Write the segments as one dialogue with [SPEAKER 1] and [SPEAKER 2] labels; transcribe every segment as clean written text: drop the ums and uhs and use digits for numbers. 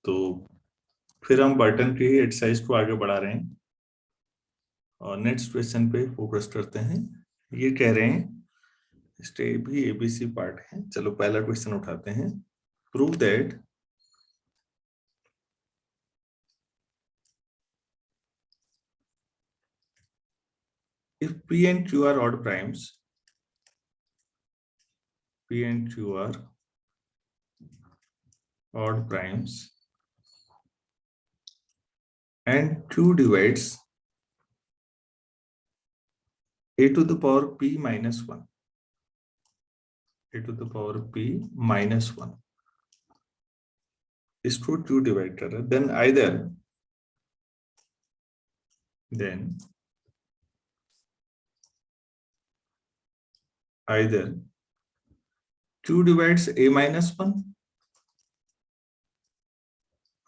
[SPEAKER 1] तो फिर हम बर्टन की एक्सरसाइज को आगे बढ़ा रहे हैं और नेक्स्ट क्वेश्चन पे फोकस करते हैं। ये कह रहे हैं स्टेप भी एबीसी पार्ट है। चलो पहला क्वेश्चन उठाते हैं। Prove that if P and Q are odd primes, P and Q are odd primes, and Q divides a to the power P minus 1, a to the power P minus 1, इसको Q divide कर रहा है, then either Q divides a minus 1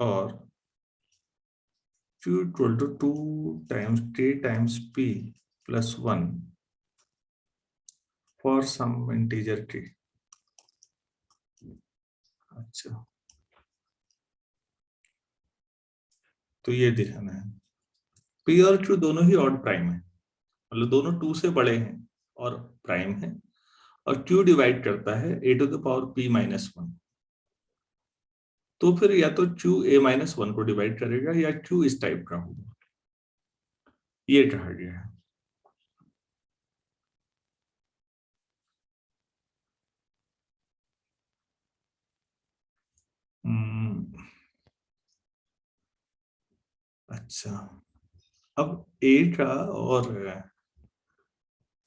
[SPEAKER 1] or Q equal to 2 times K times P plus 1 for some integer K. अच्छा, तो ये दिखाना है P और Q दोनों ही ऑड प्राइम है, मतलब दोनों 2 से बड़े हैं और प्राइम है, और Q डिवाइड करता है a to the power P minus 1। तो फिर या तो Q a minus 1 को डिवाइड करेगा या Q इस टाइप का होगा, ये कहा गया है। अच्छा, अब a का और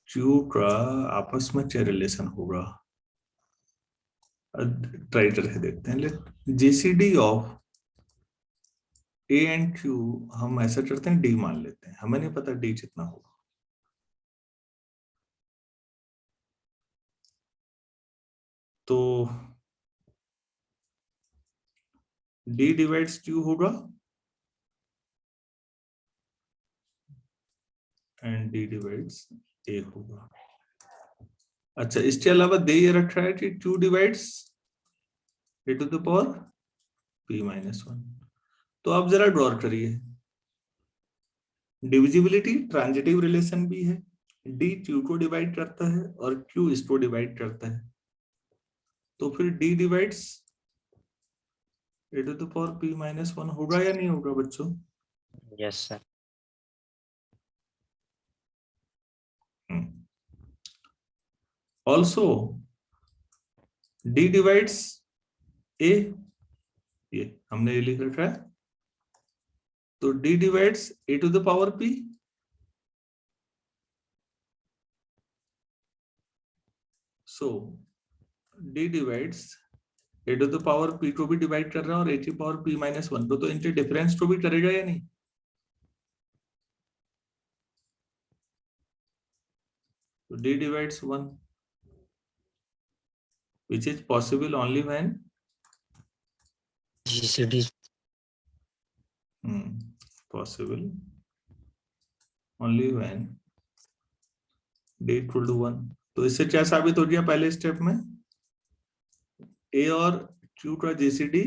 [SPEAKER 1] Q का आपस में क्या रिलेशन होगा, ट्राई करके देखते हैं। Let GCD of a and q हम ऐसा करते हैं, डी मान लेते हैं, हमें नहीं पता डी कितना होगा। तो डी डिवाइड्स क्यू होगा एंड डी डिवाइड्स ए होगा। अच्छा, इसके अलावा दे ये रखा है कि q divides a to the power p minus 1। तो आप जरा ड्रॉ करिए, डिविजिबिलिटी ट्रांजिटिव रिलेशन भी है, डी क्यू को डिवाइड करता है और क्यू इसको डिवाइड करता है, तो फिर d divides a to the power p minus 1 होगा या नहीं होगा बच्चों?
[SPEAKER 2] Yes sir.
[SPEAKER 1] Also d divides a, ये हमने ये लिख रखा है, तो d divides a to the power p, so d divides a to the power p को भी डिवाइड कर रहा है और a to power p minus 1 को, तो इनके डिफरेंस को भी करेगा या नहीं? तो d divides 1, which is possible only when
[SPEAKER 2] GCD
[SPEAKER 1] possible only when d equal to 1। तो इससे क्या साबित हो गया पहले स्टेप में? a और q का जीसीडी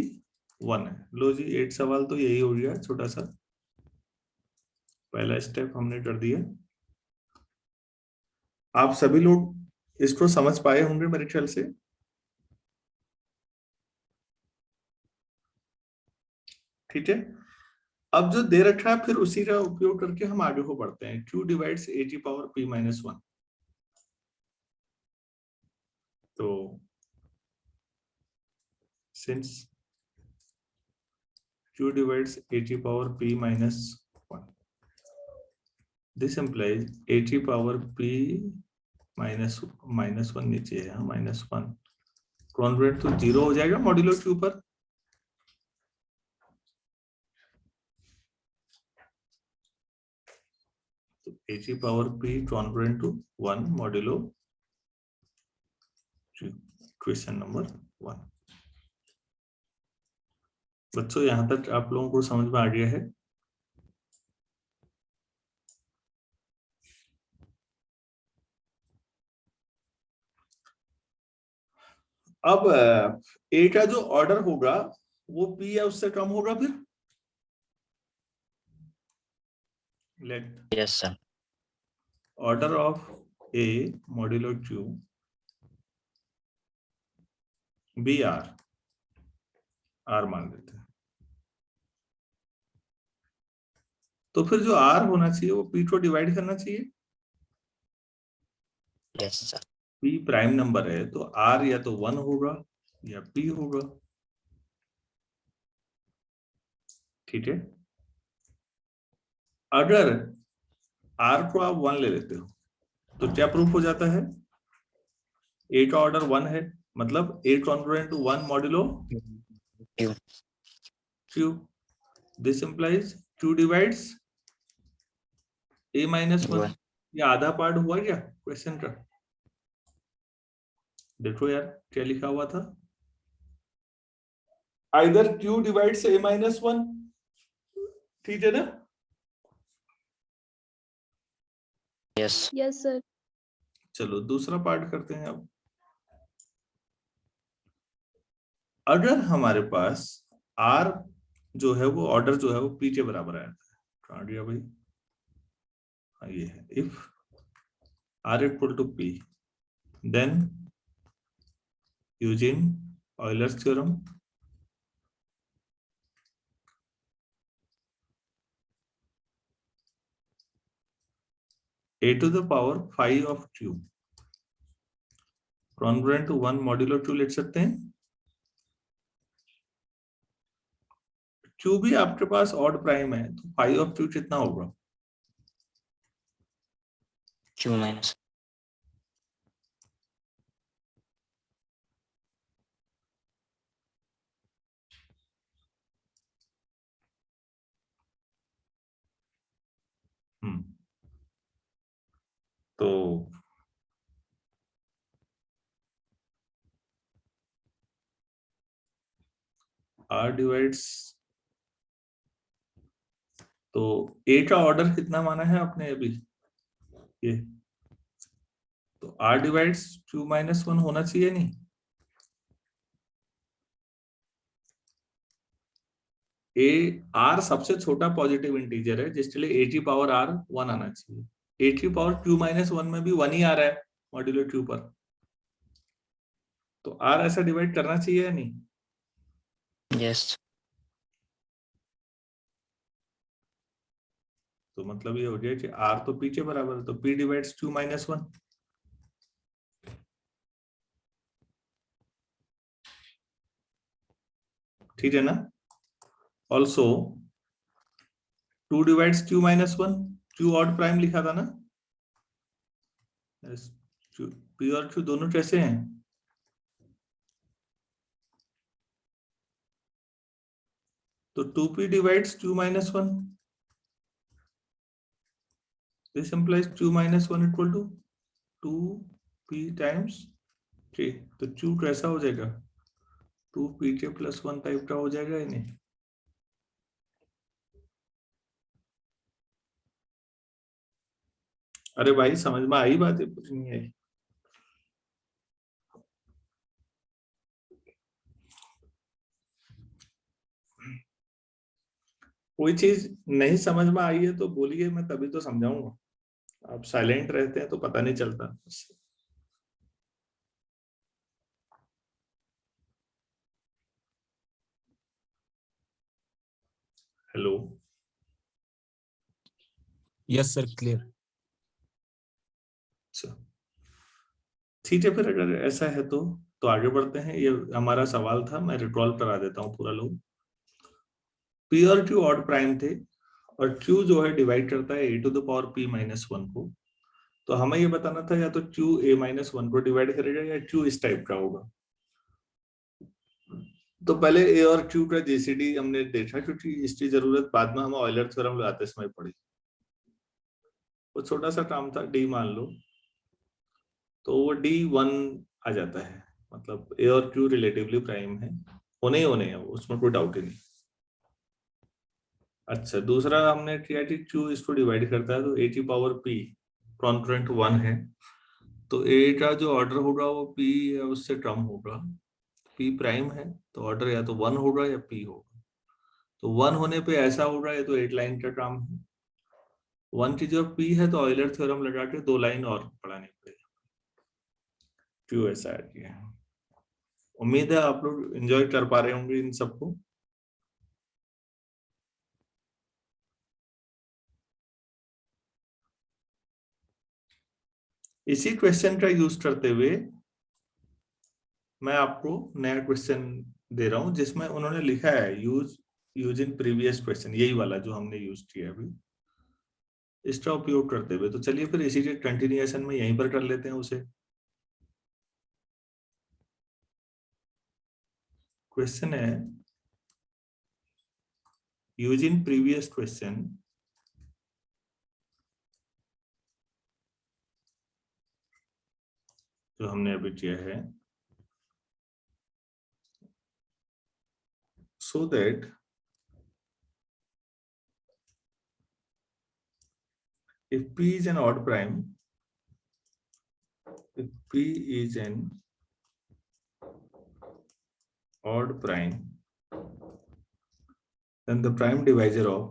[SPEAKER 1] 1 है। लो जी, 8 सवाल तो यही हो गया, छोटा सा पहला स्टेप हमने कर दिया। आप सभी लोग इसको समझ पाए होंगे मेरे ख्याल से। ठीक है, अब जो दे रखा है फिर उसी का उपयोग करके हम आगे को बढ़ते हैं। q divides A T power p minus 1, तो since q divides a to power p minus 1, this implies a to power p minus 1 नीचे है, minus 1 कॉन्ग्रुएंट तो 0 हो जाएगा मॉड्यूलो के ऊपर। तो a to power p congruent to 1 modulo question number 1। बच्चों यहां तक आप लोगों को समझ में आ गया है? अब ए का जो ऑर्डर होगा वो p या उससे कम होगा फिर let
[SPEAKER 2] yes sir.
[SPEAKER 1] Order of a modulo q be r मान लेते हैं। तो फिर जो r होना चाहिए वो p को डिवाइड करना चाहिए।
[SPEAKER 2] Yes sir.
[SPEAKER 1] p prime number है तो r या तो 1 होगा या p होगा। ठीक है, अगर r को आप 1 ले लेते हो तो क्या प्रूफ हो जाता है, a का ऑर्डर 1 है मतलब a congruent to 1 modulo
[SPEAKER 2] q.
[SPEAKER 1] q। This implies q divides a minus 1। ये आधा पार्ट हुआ क्या क्वेश्चन का? देखो यार क्या लिखा हुआ था, either q divides a minus 1। ठीक है ना?
[SPEAKER 2] यस।
[SPEAKER 3] Yes sir.
[SPEAKER 1] चलो दूसरा पार्ट करते हैं अब। अगर हमारे पास r जो है वो ऑर्डर जो है वो p के बराबर आया था, कहाँ गया भाई, हाँ ये है, if r equal to p then using Euler's theorem a to the power 5 of q congruent to 1 modulo q लिख सकते हैं। q भी आपके पास ऑड प्राइम है तो 5 ऑफ q कितना होगा?
[SPEAKER 2] Q minus.
[SPEAKER 1] तो r डिवाइड्स, तो a का ऑर्डर कितना माना है आपने अभी ये, तो r डिवाइड्स q माइनस 1 होना चाहिए नहीं? a r सबसे छोटा पॉजिटिव इंटीजर है जिसके लिए a की पावर r 1 आना चाहिए। a की पावर q माइनस 1 में भी 1 ही आ रहा है मॉड्यूलो q पर, तो r ऐसा डिवाइड करना चाहिए या नहीं?
[SPEAKER 2] यस।
[SPEAKER 1] तो मतलब ये हो गया कि r तो p के बराबर है तो p डिवाइड्स q माइनस 1। ठीक है ना? Also 2 divides q minus 1, q odd prime लिखा था ना, p और q दोनों कैसे हैं? तो 2p divides q minus 1, this implies q minus 1 equal to 2p times k। तो q कैसा हो जाएगा, 2pk प्लस 1 टाइप का हो जाएगा या नहीं? अरे भाई समझ में आई बात है, कुछ नहीं आई? कोई चीज नहीं समझ में आई है तो बोलिए, मैं तभी तो समझाऊंगा। आप साइलेंट रहते हैं तो पता नहीं चलता। Hello,
[SPEAKER 4] yes sir, clear.
[SPEAKER 1] अच्छा ठीक है, फिर अगर ऐसा है तो आगे बढ़ते हैं। ये हमारा सवाल था, मैं रिकॉल करा देता हूँ पूरा लोग। p और q ऑड प्राइम थे और q जो है डिवाइड करता है a to the power p minus 1 को, तो हमें ये बताना था या तो q a माइनस 1 को डिवाइड करेगा या q इस टाइप का होगा। तो पहले a और q का जीसीडी हमने देखा क्योंकि इसकी जरूरत बाद में हम ऑयलर थ्योरम लगाते समय पड़ी। वो छोटा सा काम था, d मान लो, तो वो d1 आ जाता है, मतलब a और q रिलेटिवली प्राइम है, होने ही होने हैं, उसमें कोई डाउट ही नहीं। अच्छा दूसरा हमने किया कि q इसको डिवाइड करता है तो a की पावर p कॉन्करेंट 1 है, तो a का जो ऑर्डर होगा वो p या उससे कम होगा। पी प्राइम है तो ऑर्डर या तो 1 होगा या पी होगा। तो 1 होने पे ऐसा होगा, ये तो 8 लाइन का काम है। 1 की जब पी है तो ऑयलर थ्योरम लगा के 2 लाइन और पढ़ानी पड़ेगी। क्यों ऐसा है? उम्मीद है आप लोग एंजॉय कर पा रहे होंगे इन सबको। इसी क्वेश्चन का यूज करते हुए मैं आपको नया क्वेश्चन दे रहा हूं जिसमें उन्होंने लिखा है यूज इन प्रीवियस क्वेश्चन, यही वाला जो हमने यूज किया अभी, इसका उपयोग करते हुए। तो चलिए फिर इसी के कंटिन्यूएशन में यहीं पर कर लेते हैं उसे। क्वेश्चन है यूज इन प्रीवियस क्वेश्चन जो हमने अभी किया है, so that if P is an odd prime, if P is an odd prime, then the prime divisor of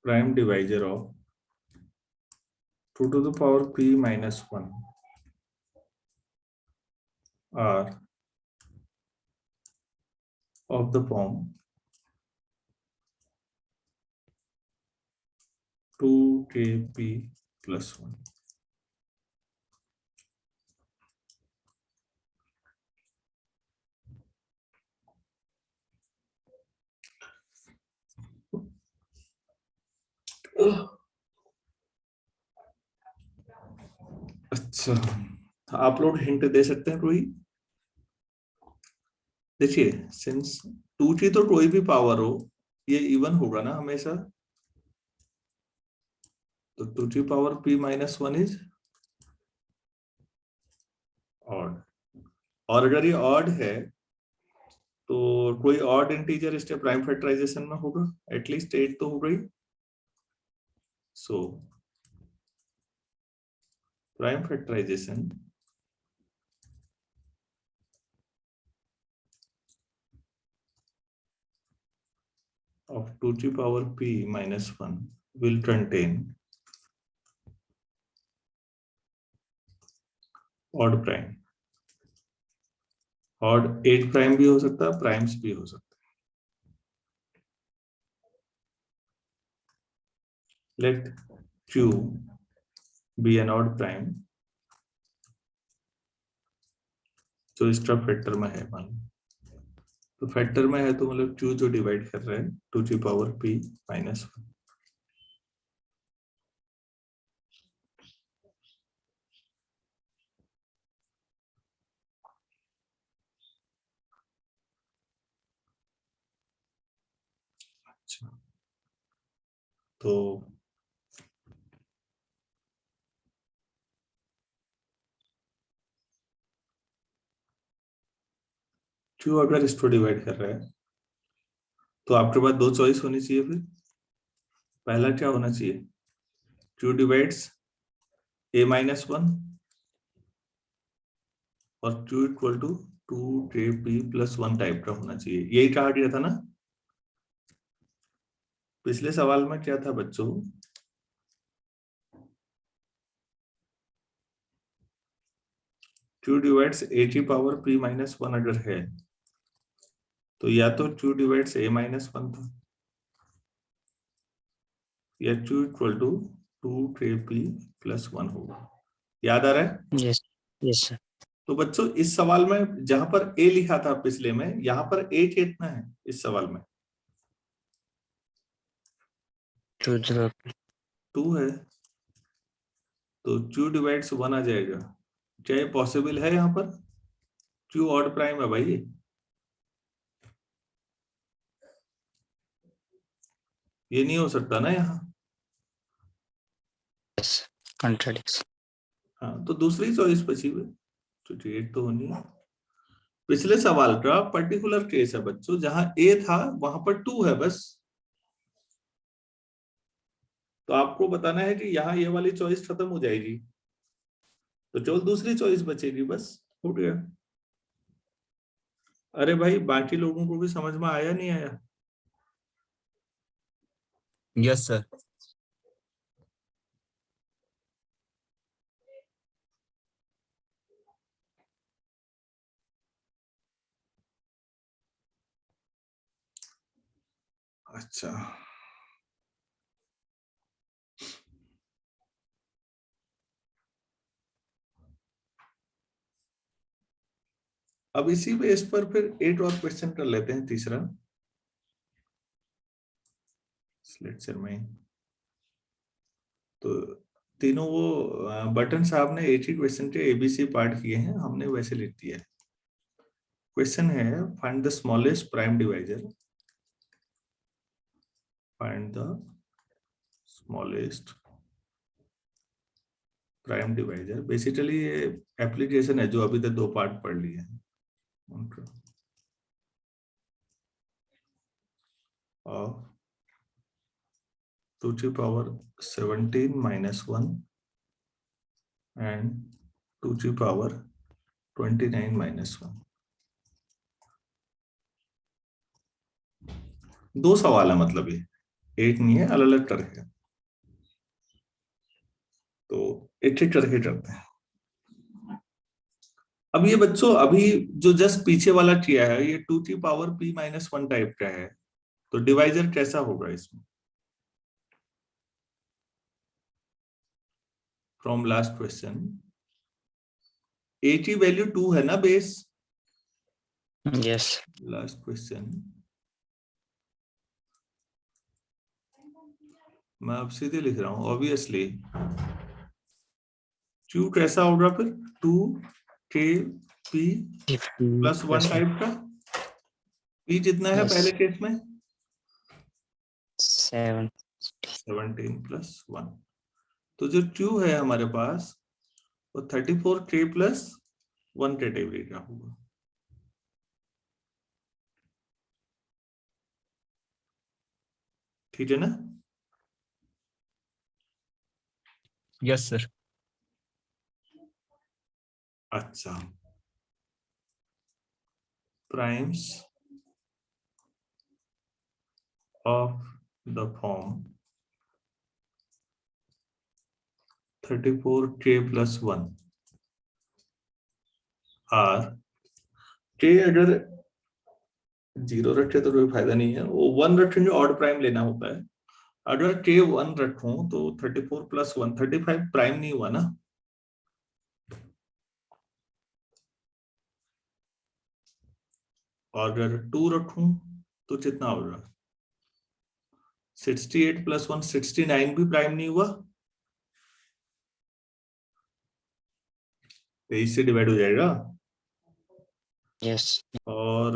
[SPEAKER 1] prime divisor of 2 to the power P minus 1 are of the form 2kp plus 1. अच्छा, आप लोग hint दे सकते हैं कोई? देखिए, since 2 की तो कोई भी पावर हो, ये इवन होगा ना हमेशा। तो 2 की power p minus 1 is odd. और अगर ये ऑड है तो कोई ऑड इंटीजर इसके प्राइम फैक्टराइजेशन में होगा, एटलीस्ट 8 तो होगा ही। So prime factorization of 2 to the power p minus 1 will contain odd prime. odd 8 prime भी हो सकता है, प्राइम्स भी हो सकता है। Let Q be an odd prime जो इसका फैक्टर में है, मान तो फैक्टर में है तो मतलब Q जो डिवाइड कर रहा है 2 to the power p minus 1। अच्छा, तो Q अगर इसको डिवाइड कर रहा है तो आपके पास 2 चॉइस होनी चाहिए। फिर पहला क्या होना चाहिए? Q डिवाइड्स a minus 1 और Q equal to 2kp plus 1 type का होना चाहिए। यही कहा गया था ना पिछले सवाल में? क्या था बच्चों? Q डिवाइड्स a की पावर p minus 1 अगर है तो या तो Q डिवाइड्स a minus 1 था या Q equal to 2kp plus 1 होगा। याद आ रहा है?
[SPEAKER 2] Yes. Yes, sir.
[SPEAKER 1] तो बच्चों इस सवाल में जहां पर a लिखा था पिछले में, यहाँ पर a कितना है इस सवाल में?
[SPEAKER 2] 2 0.
[SPEAKER 1] 2 है तो Q डिवाइड्स 1 आ जाएगा। क्या ये पॉसिबल है? यहाँ पर Q ऑड प्राइम है भाई, ये नहीं हो सकता ना यहाँ।
[SPEAKER 2] Yes. Contradicts.
[SPEAKER 1] हाँ, तो दूसरी चॉइस बची हुई तो 8 तो होनी है। पिछले सवाल का पर्टिकुलर केस है बच्चों, जहां a था वहां पर 2 है बस। तो आपको बताना है कि यहाँ ये वाली चॉइस खत्म हो जाएगी, तो केवल दूसरी चॉइस बचेगी, बस हो गया। अरे भाई बाकी लोगों को भी समझ में आया नहीं आया?
[SPEAKER 4] Yes, sir.
[SPEAKER 1] अच्छा, अब इसी बेस पर फिर 8 और क्वेश्चन कर लेते हैं, तीसरा इस लेक्चर में। तो तीनों वो बटन साहब ने 80 क्वेश्चन के एबीसी पार्ट किए हैं, हमने वैसे लिख दिया है। क्वेश्चन है find the smallest prime divisor, find the smallest prime divisor. Basically ये एप्लीकेशन है जो अभी तक 2 पार्ट पढ़ लिए हैं और 2 to the power 17 minus 1 and 2 to the power 29 minus 1। 2 सवाल है, मतलब ये एक नहीं है, अलग अलग तरह है, तो एक एक करके करते हैं। अब ये बच्चों अभी जो जस्ट पीछे वाला किया है ये 2 की पावर p माइनस 1 टाइप का है, तो डिवाइजर कैसा होगा इसमें? फ्रॉम लास्ट क्वेश्चन a की वैल्यू 2 है ना बेस,
[SPEAKER 2] Yes.
[SPEAKER 1] Last question. मैं अब सीधे लिख रहा हूं, ऑब्वियसली Q कैसा होगा फिर? 2 k p प्लस 1 टाइप का। p जितना है
[SPEAKER 2] Yes.
[SPEAKER 1] पहले केस में
[SPEAKER 2] 7.
[SPEAKER 1] 17 प्लस 1, तो जो Q है हमारे पास वो 34k प्लस 1 कैटेगरी का होगा। ठीक है ना?
[SPEAKER 4] Yes, sir.
[SPEAKER 1] अच्छा, primes of the form 34k plus 1 are, k अगर 0 रखे तो कोई फायदा नहीं है, वो 1 रखेंगे ऑड प्राइम लेना होता है। अगर k 1 रखूं तो 34 प्लस 1 35 प्राइम नहीं हुआ ना, और अगर 2 रखूं तो कितना होगा? 68 प्लस 1 69 भी प्राइम नहीं हुआ, 23 से डिवाइड हो जाएगा।
[SPEAKER 2] Yes.
[SPEAKER 1] और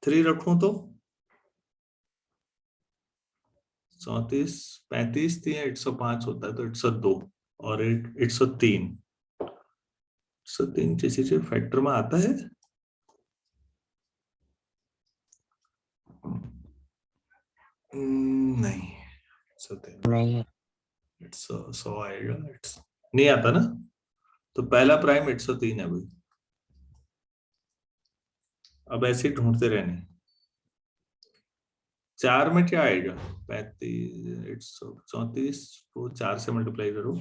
[SPEAKER 1] 3 रखूं तो 34 35 3 105 होता है, तो 102 और 103। 103 किसी से फैक्टर में आता है? नहीं, 103
[SPEAKER 2] नहीं.
[SPEAKER 1] 100 आएगा, नहीं आता ना, तो पहला प्राइम 103 है भाई। अब ऐसे ही ढूंढते रहने। 4 में क्या आएगा? 35 134 को 4 से मल्टीप्लाई करो,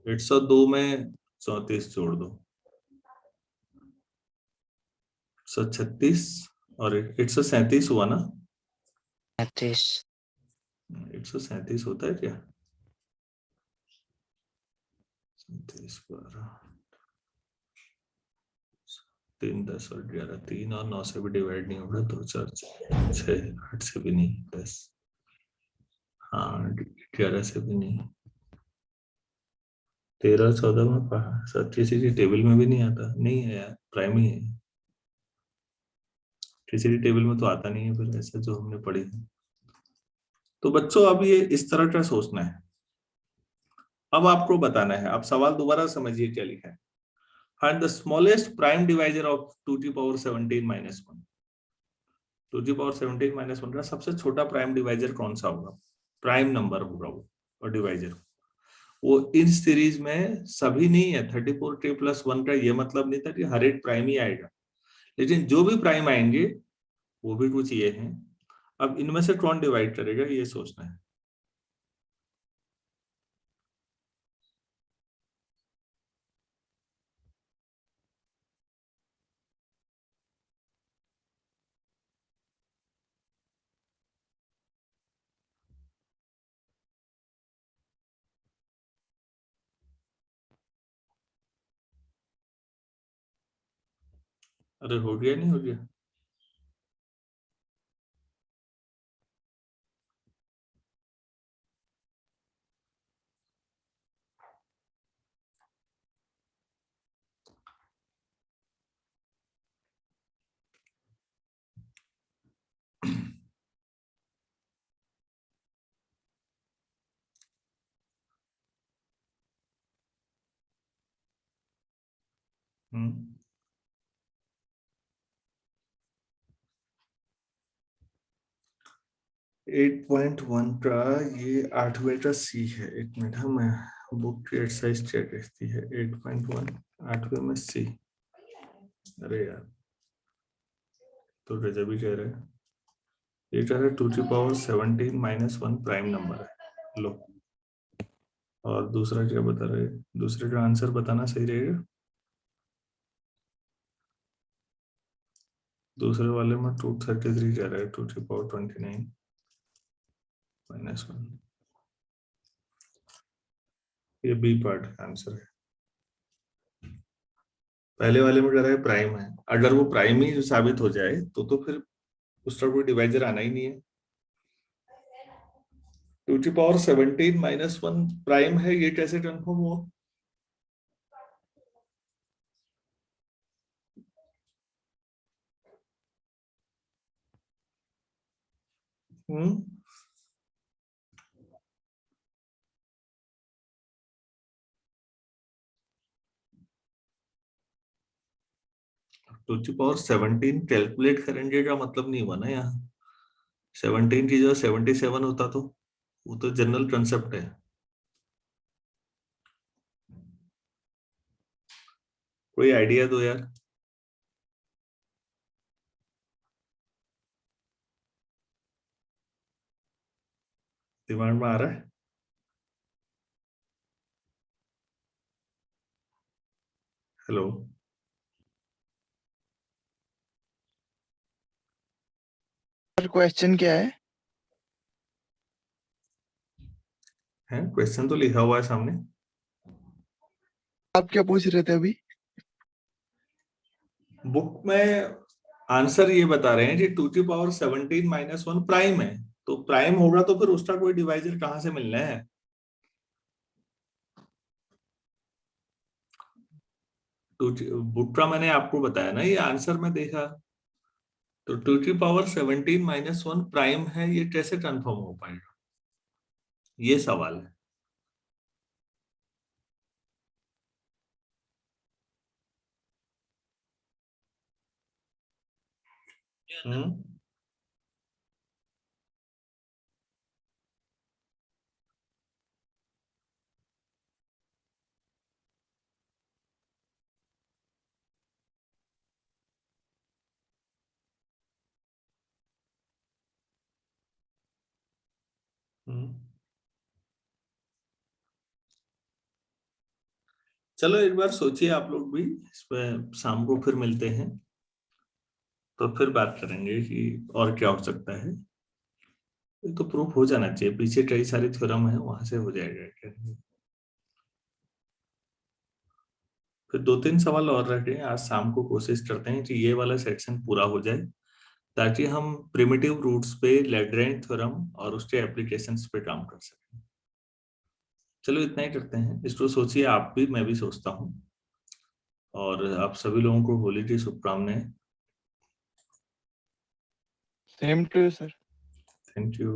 [SPEAKER 1] 102 में 34 जोड़ दो, 136 और 137 हुआ ना?
[SPEAKER 2] 37.
[SPEAKER 1] 137 होता है क्या? 37 पर 3 10 और 11, 3 और 9 से भी डिवाइड नहीं होगा, तो 4 6 8 से भी नहीं, 10 हाँ 11 से भी नहीं, 13 14 में कहा, 37 की टेबल में भी नहीं आता, नहीं है यार, प्राइम ही है। किसी भी टेबल में तो आता नहीं है फिर ऐसा जो हमने पढ़ी है। तो बच्चों अब ये इस तरह का सोचना है। अब आपको बताना है, आप सवाल दोबारा समझिए क्या लिखा है। Find the smallest prime divisor of 2 की पावर 17 माइनस 1। 2 की पावर 17 माइनस 1 का सबसे छोटा प्राइम डिवाइजर कौन सा होगा? प्राइम नंबर होगा वो और डिवाइजर। वो इन सीरीज में सभी नहीं है, 34 प्लस 1 का ये मतलब नहीं था कि हर एक प्राइम ही आएगा, लेकिन जो भी प्राइम आएंगे वो भी कुछ ये हैं। अब इनमें से कौन डिवाइड करेगा ये सोचना है। अरे हो गया, नहीं हो गया? हम्म 8.1 का ये 8वें का सी है। एक मिनट, हाँ मैं बुक की एक्सरसाइज चेक करती है। 8.1 8वें में सी। अरे यार, तो गजब ही कह रहे हैं। ये कह रहे 2^17 - 1 प्राइम नंबर है। लो, और दूसरा क्या बता रहे? दूसरे का आंसर बताना सही रहेगा। दूसरे वाले में 233 कह रहा है, 2^29 - 1। ये बी पार्ट का आंसर है। पहले वाले में कह रहा है प्राइम है। अगर वो प्राइम ही साबित हो जाए तो फिर उसका कोई डिवाइजर आना ही नहीं है। 2^17 - 1 प्राइम है, ये कैसे कंफर्म हुआ? हम्म 2^17 कैलकुलेट करेंगे का मतलब नहीं हुआ ना यहाँ। 17 की जगह 77 होता तो वो तो जनरल कंसेप्ट है। कोई आइडिया दो यार। दिमाग में आ रहा है? हेलो?
[SPEAKER 3] क्वेश्चन क्या है?
[SPEAKER 1] क्वेश्चन तो लिखा हुआ है सामने।
[SPEAKER 3] आप क्या पूछ रहे थे अभी?
[SPEAKER 1] बुक में आंसर ये बता रहे हैं कि 2^17 - 1 प्राइम है। तो प्राइम होगा तो फिर उसका कोई डिवाइजर कहाँ से मिलना है? बुक का मैंने आपको बताया ना, ये आंसर में देखा। तो 2^17 - 1 प्राइम है, ये कैसे कंफर्म हो पाएगा? ये सवाल है। हम्म हम्म चलो एक बार सोचिए आप लोग भी इस पे। शाम को फिर मिलते हैं तो फिर बात करेंगे कि और क्या हो सकता है। ये तो प्रूफ हो जाना चाहिए, पीछे कई सारे थ्योरम है, वहां से हो जाएगा। फिर 2-3 सवाल और रखे हैं, आज शाम को कोशिश करते हैं कि ये वाला सेक्शन पूरा हो जाए, ताकि हम प्रिमिटिव रूट्स पे लैग्रेंज थ्योरम और उसके एप्लीकेशंस पे काम कर सकें। चलो इतना ही करते हैं। इसको सोचिए आप भी, मैं भी सोचता हूँ। और आप सभी लोगों को होली की शुभकामनाएं।
[SPEAKER 3] Same to you sir.
[SPEAKER 1] Thank you.